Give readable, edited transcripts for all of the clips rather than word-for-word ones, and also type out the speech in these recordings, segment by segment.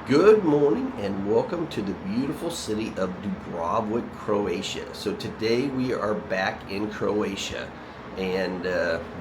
Good morning and welcome to the beautiful city of Dubrovnik, Croatia. So today we are back in Croatia, and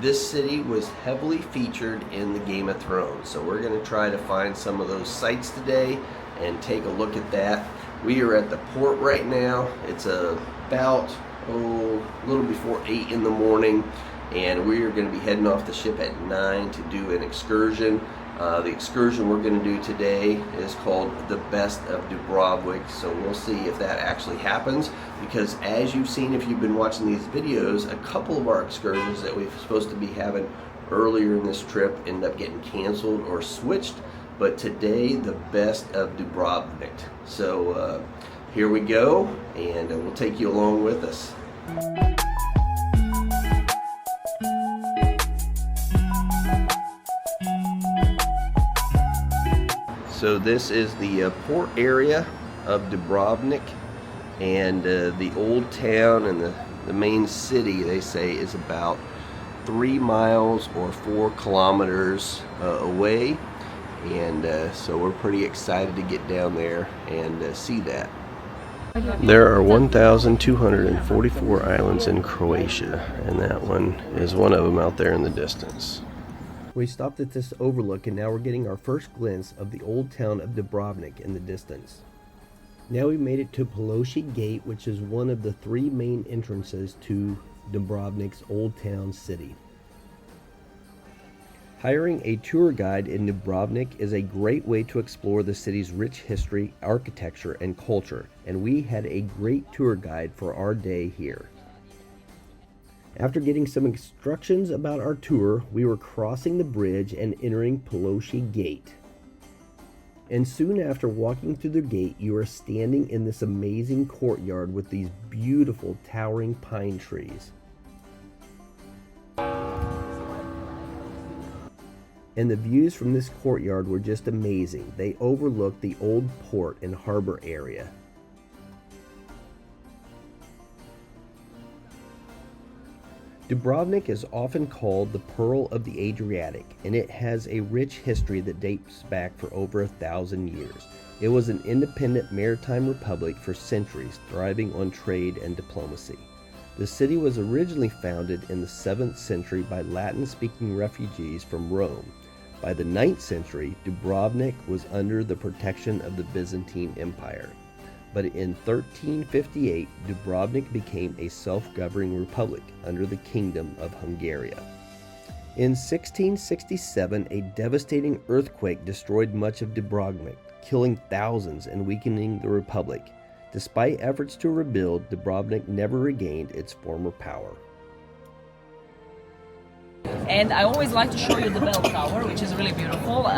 this city was heavily featured in the Game of Thrones. So we're going to try to find some of those sites today and take a look at that. We are at the port right now. It's about a little before 8 in the morning, and we are going to be heading off the ship at 9 to do an excursion. The excursion we're going to do today is called the Best of Dubrovnik, so we'll see if that actually happens, because as you've seen if you've been watching these videos, a couple of our excursions that we're supposed to be having earlier in this trip end up getting canceled or switched, but today the Best of Dubrovnik. So here we go, and we'll take you along with us. So this is the port area of Dubrovnik, and the old town and the main city, they say, is about 3 miles or 4 kilometers away, and so we're pretty excited to get down there and see that. There are 1,244 islands in Croatia, and that one is one of them out there in the distance. We stopped at this overlook, and now we're getting our first glimpse of the old town of Dubrovnik in the distance. Now we made it to Ploče Gate, which is one of the 3 main entrances to Dubrovnik's old town city. Hiring a tour guide in Dubrovnik is a great way to explore the city's rich history, architecture, and culture, and we had a great tour guide for our day here. After getting some instructions about our tour, we were crossing the bridge and entering Ploče Gate. And soon after walking through the gate, you are standing in this amazing courtyard with these beautiful towering pine trees. And the views from this courtyard were just amazing. They overlooked the old port and harbor area. Dubrovnik is often called the Pearl of the Adriatic, and it has a rich history that dates back for over 1,000 years. It was an independent maritime republic for centuries, thriving on trade and diplomacy. The city was originally founded in the 7th century by Latin-speaking refugees from Rome. By the 9th century, Dubrovnik was under the protection of the Byzantine Empire. But in 1358, Dubrovnik became a self-governing republic under the Kingdom of Hungary. In 1667, a devastating earthquake destroyed much of Dubrovnik, killing thousands and weakening the republic. Despite efforts to rebuild, Dubrovnik never regained its former power. And I always like to show you the bell tower, which is really beautiful.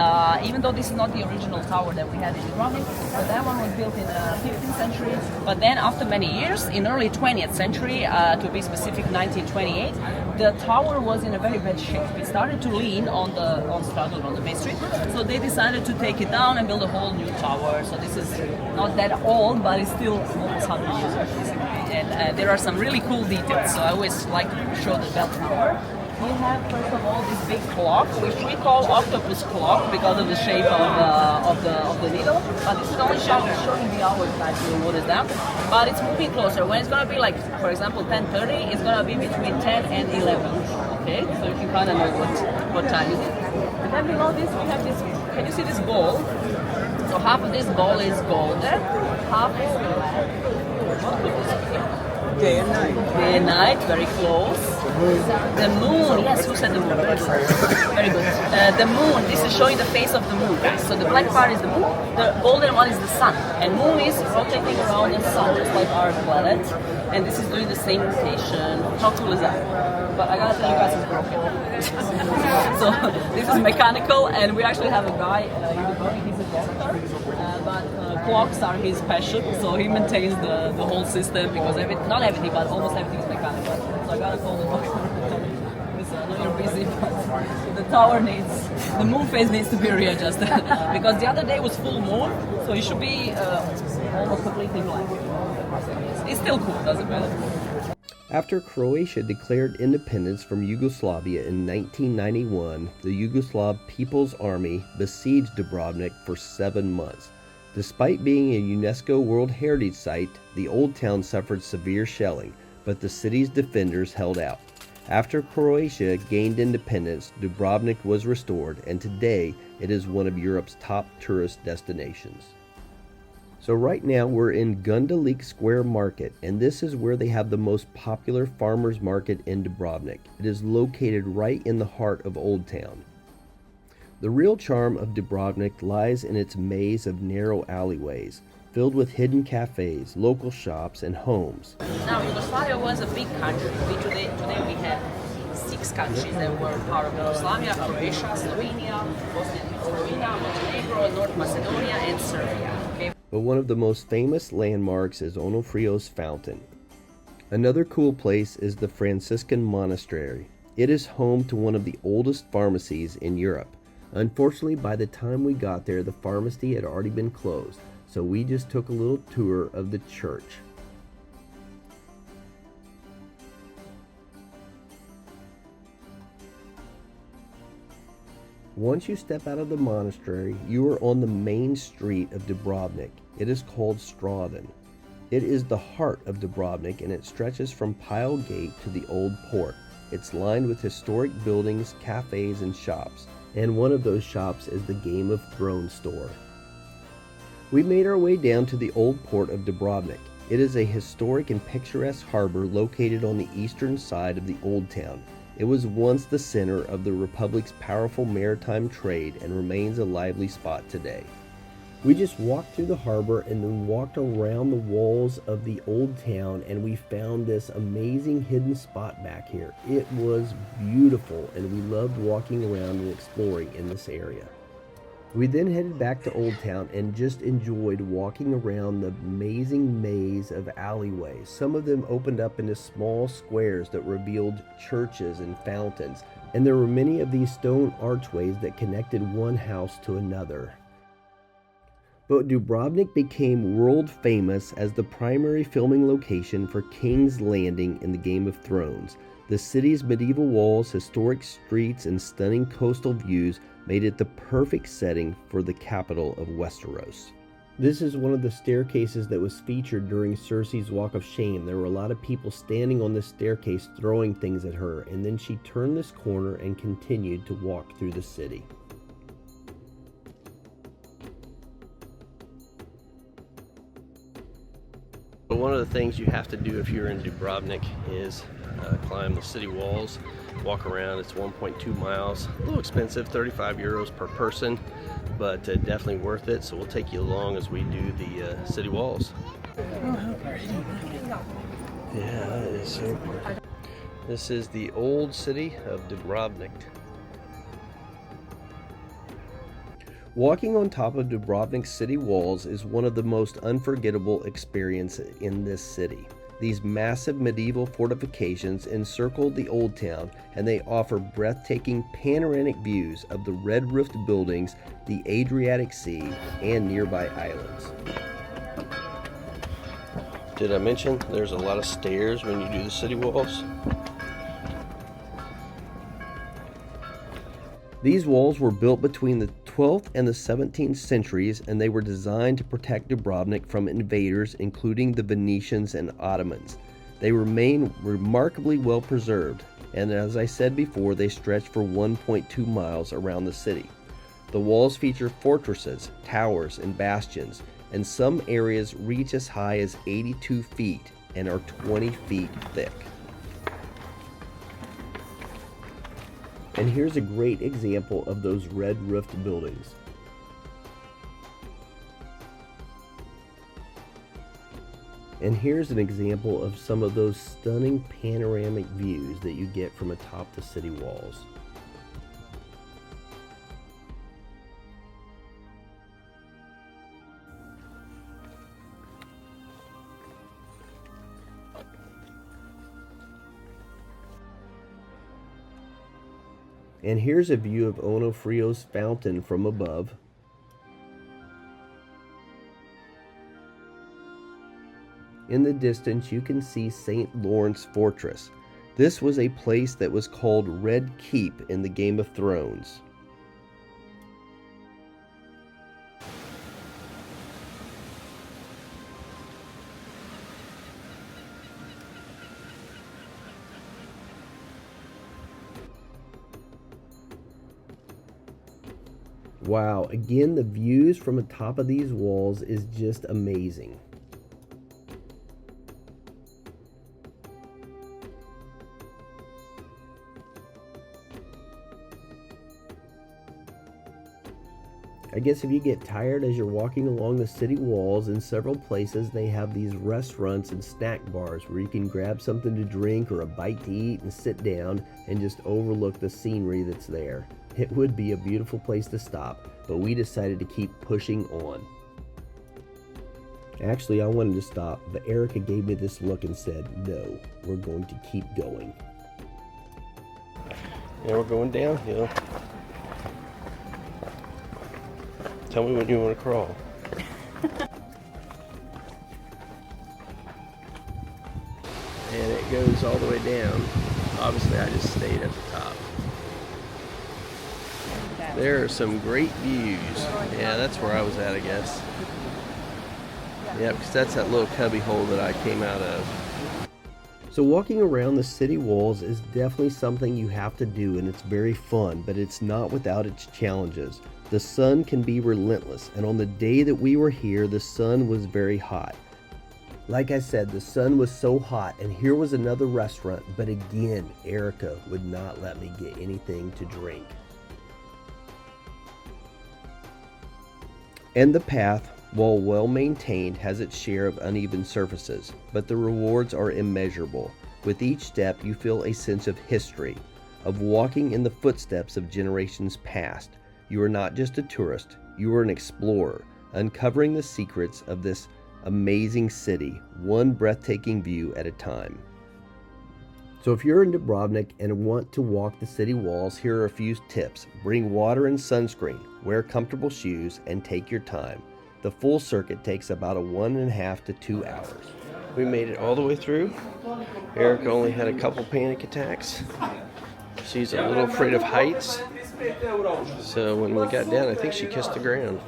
Even though this is not the original tower that we had in Dubrovnik, but that one was built in the 15th century. But then after many years, in early 20th century, to be specific 1928, the tower was in a very bad shape. It started to lean on the masonry, so they decided to take it down and build a whole new tower. So this is not that old, but it's still almost 100 years basically. And there are some really cool details, so I always like to show the bell tower. We have, first of all, this big clock, which we call octopus clock because of the shape of the needle. But this is only showing the hours that you notice that. But it's moving closer. When it's going to be like, for example, 10:30, it's going to be between 10 and 11. Okay, so you can kind of know what time it is. And then below this, we have this. Can you see this ball? So half of this ball is golden, half is black. Day and night. Day and night, very close. The moon, yes, who said the moon? Very good. Very good. The moon, this is showing the face of the moon. So the black part is the moon, the golden one is the sun. And moon is rotating around the sun, just like our planet. And this is doing the same rotation. How cool is that? But I gotta tell you guys, it's broken. So this is mechanical, and we actually have a guy in the body, he's a doctor. But clocks are his passion, so he maintains the whole system because not everything, but almost everything is mechanical. So I gotta call the doctor. Listen, I know you're busy, but the moon phase needs to be readjusted because the other day was full moon, so it should be almost completely black. It's still cool, doesn't matter. After Croatia declared independence from Yugoslavia in 1991, the Yugoslav People's Army besieged Dubrovnik for 7 months. Despite being a UNESCO World Heritage Site, the old town suffered severe shelling, but the city's defenders held out. After Croatia gained independence, Dubrovnik was restored, and today it is one of Europe's top tourist destinations. So right now we're in Gundalik Square Market, and this is where they have the most popular farmers market in Dubrovnik. It is located right in the heart of Old Town. The real charm of Dubrovnik lies in its maze of narrow alleyways, filled with hidden cafes, local shops, and homes. Now, Yugoslavia was a big country. Today we have 6 countries that were part of Yugoslavia: Croatia, Slovenia, Bosnia and Herzegovina, Montenegro, North Macedonia, and Serbia. Okay? But one of the most famous landmarks is Onofrio's fountain. Another cool place is the Franciscan Monastery. It is home to one of the oldest pharmacies in Europe. Unfortunately, by the time we got there, the pharmacy had already been closed, so we just took a little tour of the church. Once you step out of the monastery, you are on the main street of Dubrovnik. It is called Stradan. It is the heart of Dubrovnik, and it stretches from Pile Gate to the Old Port. It's lined with historic buildings, cafes, and shops, and one of those shops is the Game of Thrones store. We made our way down to the Old Port of Dubrovnik. It is a historic and picturesque harbor located on the eastern side of the Old Town. It was once the center of the Republic's powerful maritime trade and remains a lively spot today. We just walked through the harbor and then walked around the walls of the Old Town, and we found this amazing hidden spot back here. It was beautiful, and we loved walking around and exploring in this area. We then headed back to Old Town and just enjoyed walking around the amazing maze of alleyways. Some of them opened up into small squares that revealed churches and fountains, and there were many of these stone archways that connected one house to another. But Dubrovnik became world famous as the primary filming location for King's Landing in the Game of Thrones. The city's medieval walls, historic streets, and stunning coastal views made it the perfect setting for the capital of Westeros. This is one of the staircases that was featured during Cersei's Walk of Shame. There were a lot of people standing on this staircase throwing things at her, and then she turned this corner and continued to walk through the city. But one of the things you have to do if you're in Dubrovnik is climb the city walls, walk around. It's 1.2 miles, a little expensive, 35 euros per person, but definitely worth it. So we'll take you along as we do the city walls. Yeah, that is so pretty. This is the old city of Dubrovnik. Walking on top of Dubrovnik's city walls is one of the most unforgettable experiences in this city. These massive medieval fortifications encircle the Old Town, and they offer breathtaking panoramic views of the red-roofed buildings, the Adriatic Sea, and nearby islands. Did I mention there's a lot of stairs when you do the city walls? These walls were built between the 12th and the 17th centuries, and they were designed to protect Dubrovnik from invaders, including the Venetians and Ottomans. They remain remarkably well preserved, and as I said before, they stretch for 1.2 miles around the city. The walls feature fortresses, towers, and bastions, and some areas reach as high as 82 feet and are 20 feet thick. And here's a great example of those red-roofed buildings. And here's an example of some of those stunning panoramic views that you get from atop the city walls. And here's a view of Onofrio's fountain from above. In the distance, you can see St. Lawrence Fortress. This was a place that was called Red Keep in the Game of Thrones. Wow, again, the views from the top of these walls is just amazing. I guess if you get tired as you're walking along the city walls, in several places they have these restaurants and snack bars where you can grab something to drink or a bite to eat and sit down and just overlook the scenery that's there. It would be a beautiful place to stop, but we decided to keep pushing on. Actually, I wanted to stop, but Erica gave me this look and said, no, we're going to keep going. Now we're going downhill. Tell me when you want to crawl. And it goes all the way down. Obviously, I just stayed at the top. There are some great views. Yeah, that's where I was at, I guess. Yeah, because that's that little cubby hole that I came out of. So walking around the city walls is definitely something you have to do, and it's very fun, but it's not without its challenges. The sun can be relentless, and on the day that we were here, the sun was very hot. Like I said, the sun was so hot, and here was another restaurant, but again, Erica would not let me get anything to drink. And the path, while well maintained, has its share of uneven surfaces, but the rewards are immeasurable. With each step, you feel a sense of history, of walking in the footsteps of generations past. You are not just a tourist, you are an explorer, uncovering the secrets of this amazing city, one breathtaking view at a time. So if you're in Dubrovnik and want to walk the city walls, here are a few tips. Bring water and sunscreen, wear comfortable shoes, and take your time. The full circuit takes about 1.5 to 2 hours. We made it all the way through. Erica only had a couple panic attacks. She's a little afraid of heights. So when we got down, I think she kissed the ground.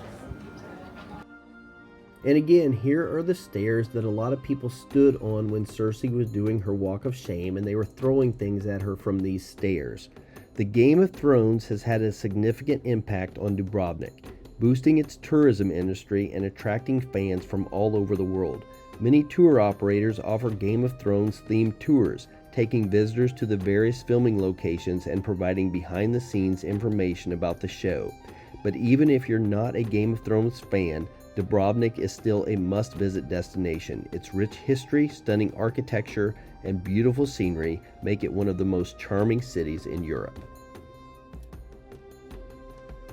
And again, here are the stairs that a lot of people stood on when Cersei was doing her walk of shame, and they were throwing things at her from these stairs. The Game of Thrones has had a significant impact on Dubrovnik, boosting its tourism industry and attracting fans from all over the world. Many tour operators offer Game of Thrones themed tours, taking visitors to the various filming locations and providing behind-the-scenes information about the show. But even if you're not a Game of Thrones fan, Dubrovnik is still a must-visit destination. Its rich history, stunning architecture, and beautiful scenery make it one of the most charming cities in Europe.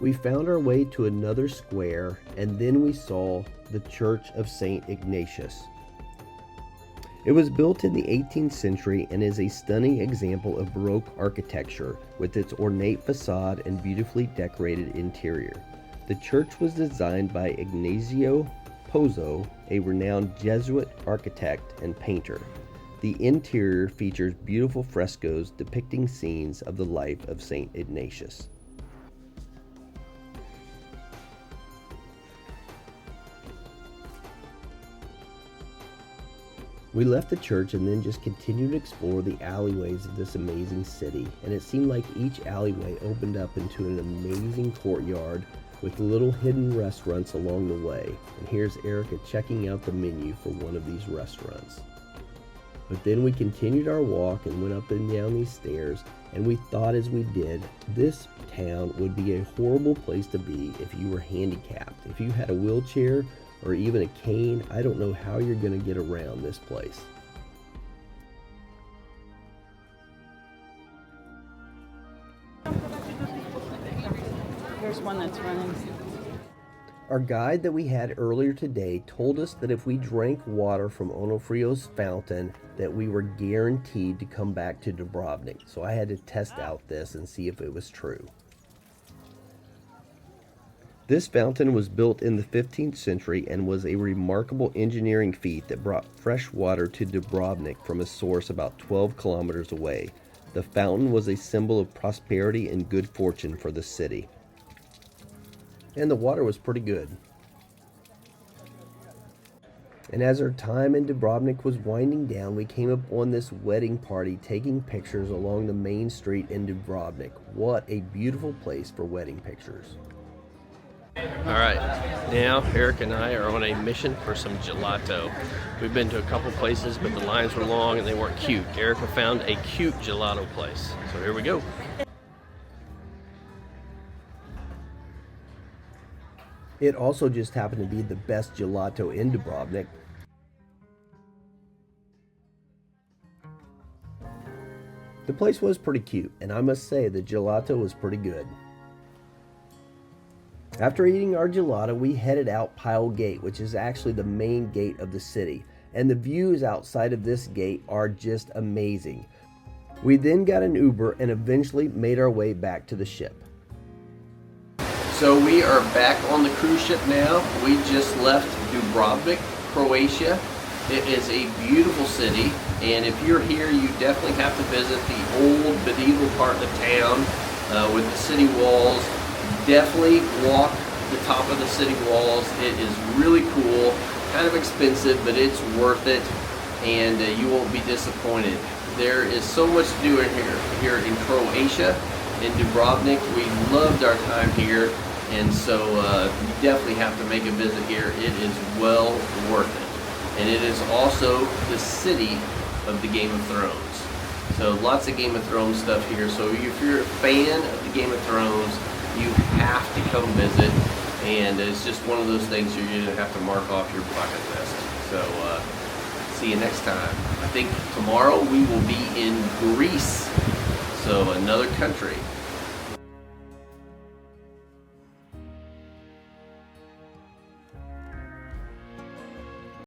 We found our way to another square, and then we saw the Church of St. Ignatius. It was built in the 18th century and is a stunning example of Baroque architecture with its ornate facade and beautifully decorated interior. The church was designed by Ignazio Pozzo, a renowned Jesuit architect and painter. The interior features beautiful frescoes depicting scenes of the life of St. Ignatius. We left the church and then just continued to explore the alleyways of this amazing city, and it seemed like each alleyway opened up into an amazing courtyard with little hidden restaurants along the way. And here's Erica checking out the menu for one of these restaurants. But then we continued our walk and went up and down these stairs, and we thought as we did, this town would be a horrible place to be if you were handicapped. If you had a wheelchair or even a cane, I don't know how you're going to get around this place. Here's one that's running. Our guide that we had earlier today told us that if we drank water from Onofrio's fountain, that we were guaranteed to come back to Dubrovnik. So I had to test out this and see if it was true. This fountain was built in the 15th century and was a remarkable engineering feat that brought fresh water to Dubrovnik from a source about 12 kilometers away. The fountain was a symbol of prosperity and good fortune for the city. And the water was pretty good. And as our time in Dubrovnik was winding down, we came up on this wedding party taking pictures along the main street in Dubrovnik. What a beautiful place for wedding pictures. All right, now Eric and I are on a mission for some gelato. We've been to a couple places, but the lines were long and they weren't cute. Erica found a cute gelato place, so here we go. It also just happened to be the best gelato in Dubrovnik. The place was pretty cute, and I must say the gelato was pretty good. After eating our gelato, we headed out Pile Gate, which is actually the main gate of the city, and the views outside of this gate are just amazing. We then got an Uber and eventually made our way back to the ship. So we are back on the cruise ship now. We just left Dubrovnik, Croatia. It is a beautiful city, and if you're here, you definitely have to visit the old medieval part of the town with the city walls. Definitely walk the top of the city walls. It is really cool, kind of expensive, but it's worth it, and you won't be disappointed. There is so much to do here in Croatia, in Dubrovnik. We loved our time here, and so you definitely have to make a visit here. It is well worth it, and it is also the city of the Game of Thrones. So lots of Game of Thrones stuff here. So if you're a fan of the Game of Thrones, you have to come visit, and it's just one of those things you're going to have to mark off your bucket list. So see you next time. I think tomorrow we will be in Greece, so another country.